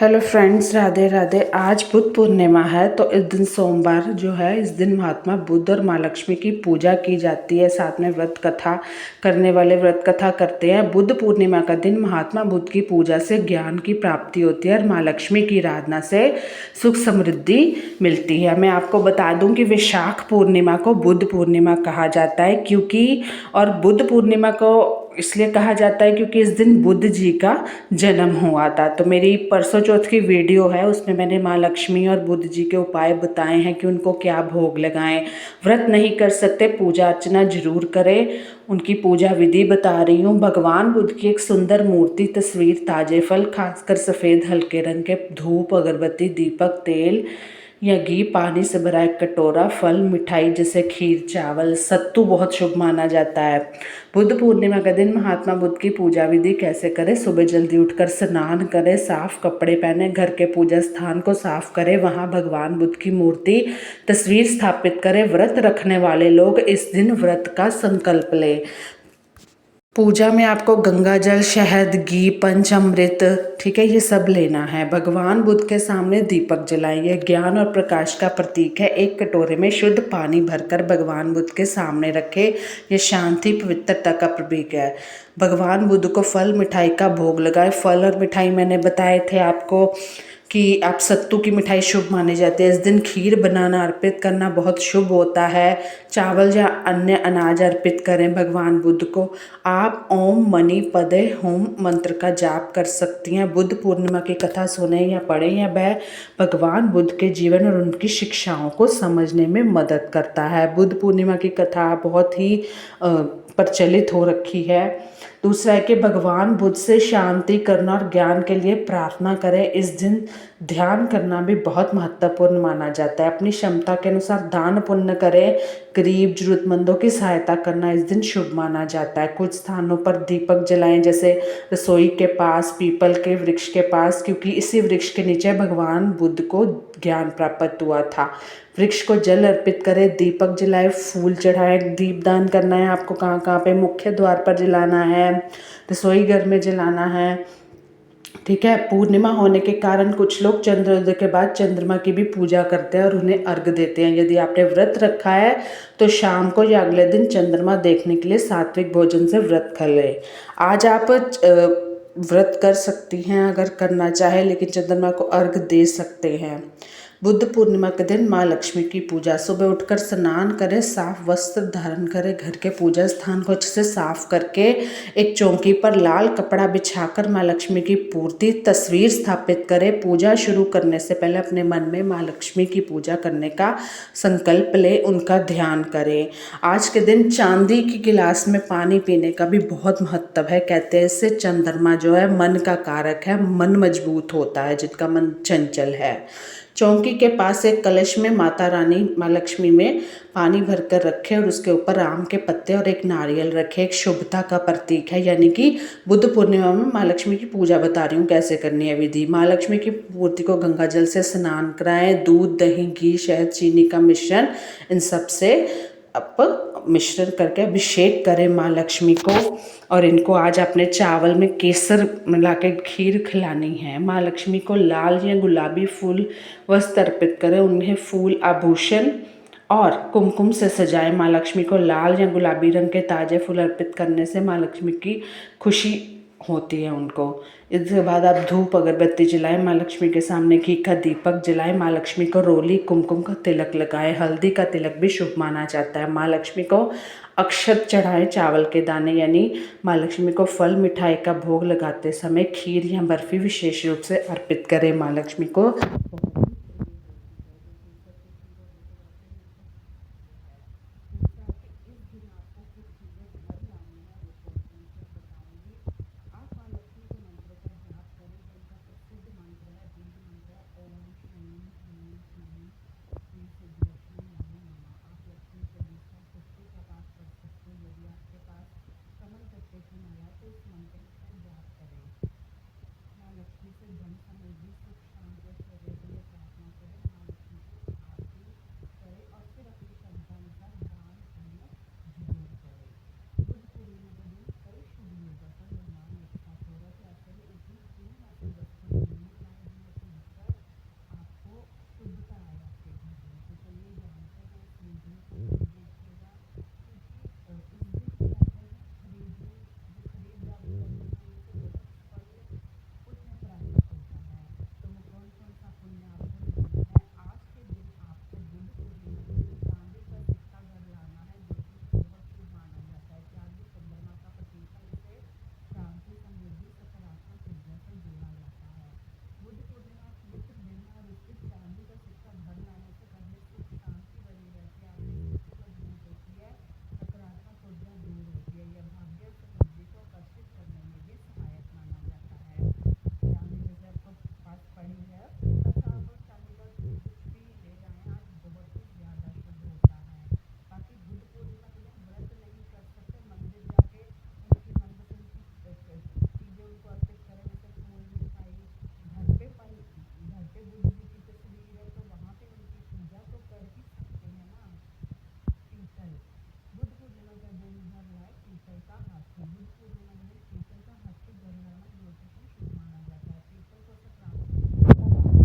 Hello friends, Radhe Radhe. आज बुद्ध पूर्णिमा है, तो इस दिन सोमवार जो है, इस दिन महात्मा बुद्ध और माँ लक्ष्मी की पूजा की जाती है। साथ में व्रत कथा करने वाले व्रत कथा करते हैं। बुद्ध पूर्णिमा का दिन महात्मा बुद्ध की पूजा से ज्ञान की प्राप्ति होती है और माँ लक्ष्मी की आराधना से सुख समृद्धि मिलती है। मैं आपको बता दूं कि वैशाख पूर्णिमा को बुद्ध पूर्णिमा कहा जाता है, क्योंकि और बुद्ध पूर्णिमा को इसलिए कहा जाता है क्योंकि इस दिन बुद्ध जी का जन्म हुआ था। तो मेरी परसों चौथ की वीडियो है, उसमें मैंने माँ लक्ष्मी और बुद्ध जी के उपाय बताए हैं कि उनको क्या भोग लगाएं। व्रत नहीं कर सकते, पूजा अर्चना जरूर करें। उनकी पूजा विधि बता रही हूँ। भगवान बुद्ध की एक सुंदर मूर्ति, तस्वीर, ताजे फल, खासकर सफ़ेद हल्के रंग के धूप, अगरबत्ती, दीपक, तेल या घी, पानी से भरा एक कटोरा, फल, मिठाई जैसे खीर, चावल, सत्तू बहुत शुभ माना जाता है। बुद्ध पूर्णिमा का दिन महात्मा बुद्ध की पूजा विधि कैसे करें? सुबह जल्दी उठकर स्नान करें, साफ कपड़े पहने, घर के पूजा स्थान को साफ करें, वहां भगवान बुद्ध की मूर्ति, तस्वीर स्थापित करें। व्रत रखने वाले लोग इस दिन व्रत का संकल्प लें। पूजा में आपको गंगा जल, शहद, घी, पंचामृत, ठीक है, ये सब लेना है। भगवान बुद्ध के सामने दीपक जलाएं। ये ज्ञान और प्रकाश का प्रतीक है। एक कटोरे में शुद्ध पानी भरकर भगवान बुद्ध के सामने रखें। ये शांति, पवित्रता का प्रतीक है। भगवान बुद्ध को फल मिठाई का भोग लगाएं। फल और मिठाई मैंने बताए थे आपको कि आप सत्तू की मिठाई शुभ मानी जाती है। इस दिन खीर बनाना, अर्पित करना बहुत शुभ होता है। चावल या अन्य अनाज अर्पित करें भगवान बुद्ध को। आप ओम मणि पदे होम मंत्र का जाप कर सकती हैं। बुद्ध पूर्णिमा की कथा सुने या पढ़ें, या वह भगवान बुद्ध के जीवन और उनकी शिक्षाओं को समझने में मदद करता है। बुद्ध पूर्णिमा की कथा बहुत ही प्रचलित हो रखी है। दूसरा है कि भगवान बुद्ध से शांति करना और ज्ञान के लिए प्रार्थना करें। इस दिन ध्यान करना भी बहुत महत्वपूर्ण माना जाता है। अपनी क्षमता के अनुसार दान पुण्य करें। गरीब जरूरतमंदों की सहायता करना इस दिन शुभ माना जाता है। कुछ स्थानों पर दीपक जलाएं, जैसे रसोई के पास, पीपल के वृक्ष के पास, क्योंकि इसी वृक्ष के नीचे भगवान बुद्ध को ज्ञान प्राप्त हुआ था। वृक्ष को जल अर्पित करें, दीपक जलाए, फूल चढ़ाए। दीपदान करना है आपको कहाँ कहाँ पे? मुख्य द्वार पर जलाना है, रसोई घर में जलाना है, ठीक है। पूर्णिमा होने के कारण कुछ लोग चंद्रोदय के बाद चंद्रमा की भी पूजा करते हैं और उन्हें अर्घ देते हैं। यदि आपने व्रत रखा है तो शाम को या अगले दिन चंद्रमा देखने के लिए सात्विक भोजन से व्रत कर लें। आज आप व्रत कर सकती हैं अगर करना चाहे, लेकिन चंद्रमा को अर्घ दे सकते हैं। बुद्ध पूर्णिमा के दिन माँ लक्ष्मी की पूजा। सुबह उठकर स्नान करें, साफ वस्त्र धारण करें, घर के पूजा स्थान को अच्छे से साफ करके एक चौकी पर लाल कपड़ा बिछाकर माँ लक्ष्मी की मूर्ति, तस्वीर स्थापित करें। पूजा शुरू करने से पहले अपने मन में माँ लक्ष्मी की पूजा करने का संकल्प लें, उनका ध्यान करें। आज के दिन चांदी की गिलास में पानी पीने का भी बहुत महत्व है। कहते हैं इससे चंद्रमा जो है मन का कारक है, मन मजबूत होता है जिनका मन चंचल है। चौकी के पास एक कलश में माता रानी माँ लक्ष्मी में पानी भरकर रखें और उसके ऊपर आम के पत्ते और एक नारियल रखें। एक शुभता का प्रतीक है। यानी कि बुद्ध पूर्णिमा में माँ लक्ष्मी की पूजा बता रही हूँ कैसे करनी है विधि। माँ लक्ष्मी की मूर्ति को गंगा जल से स्नान कराएं। दूध, दही, घी, शहद, चीनी का मिश्रण, इन सब से आप मिश्रण करके अभिषेक करें माँ लक्ष्मी को। और इनको आज अपने चावल में केसर मिला के खीर खिलानी है। माँ लक्ष्मी को लाल या गुलाबी फूल वस्त्र अर्पित करें। उन्हें फूल, आभूषण और कुमकुम से सजाएं। माँ लक्ष्मी को लाल या गुलाबी रंग के ताजे फूल अर्पित करने से माँ लक्ष्मी की खुशी होती है उनको। इसके बाद आप धूप अगरबत्ती जलाएं। माँ लक्ष्मी के सामने घी का दीपक जलाएं। माँ लक्ष्मी को रोली, कुमकुम का तिलक लगाएं। हल्दी का तिलक भी शुभ माना जाता है। माँ लक्ष्मी को अक्षत चढ़ाएं, चावल के दाने। यानी माँ लक्ष्मी को फल मिठाई का भोग लगाते समय खीर या बर्फी विशेष रूप से अर्पित करें। माँ लक्ष्मी को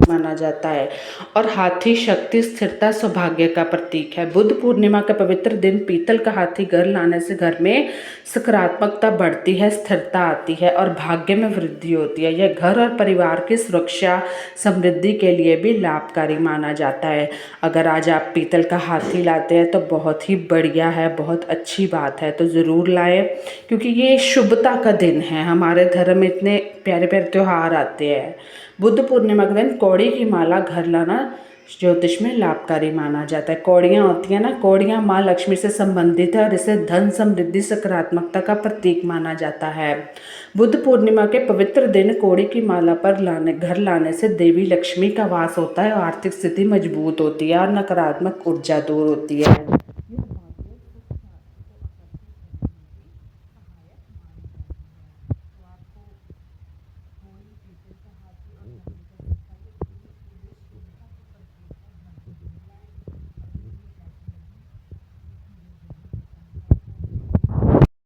माना जाता है। और हाथी शक्ति, स्थिरता, सौभाग्य का प्रतीक है। बुद्ध पूर्णिमा के पवित्र दिन पीतल का हाथी घर लाने से घर में सकारात्मकता बढ़ती है, स्थिरता आती है और भाग्य में वृद्धि होती है। यह घर और परिवार की सुरक्षा, समृद्धि के लिए भी लाभकारी माना जाता है। अगर आज आप पीतल का हाथी लाते हैं तो बहुत ही बढ़िया है, बहुत अच्छी बात है, तो ज़रूर लाएं, क्योंकि ये शुभता का दिन है। हमारे धर्म में इतने प्यारे प्यारे त्यौहार आते हैं। बुद्ध पूर्णिमा के दिन कौड़ी की माला घर लाना ज्योतिष में लाभकारी माना जाता है। कौड़ियाँ होती हैं ना, कौड़ियाँ माँ लक्ष्मी से संबंधित है और इसे धन, समृद्धि, सकारात्मकता का प्रतीक माना जाता है। बुद्ध पूर्णिमा के पवित्र दिन कौड़ी की माला पर घर लाने से देवी लक्ष्मी का वास होता है और आर्थिक स्थिति मजबूत होती है और नकारात्मक ऊर्जा दूर होती है।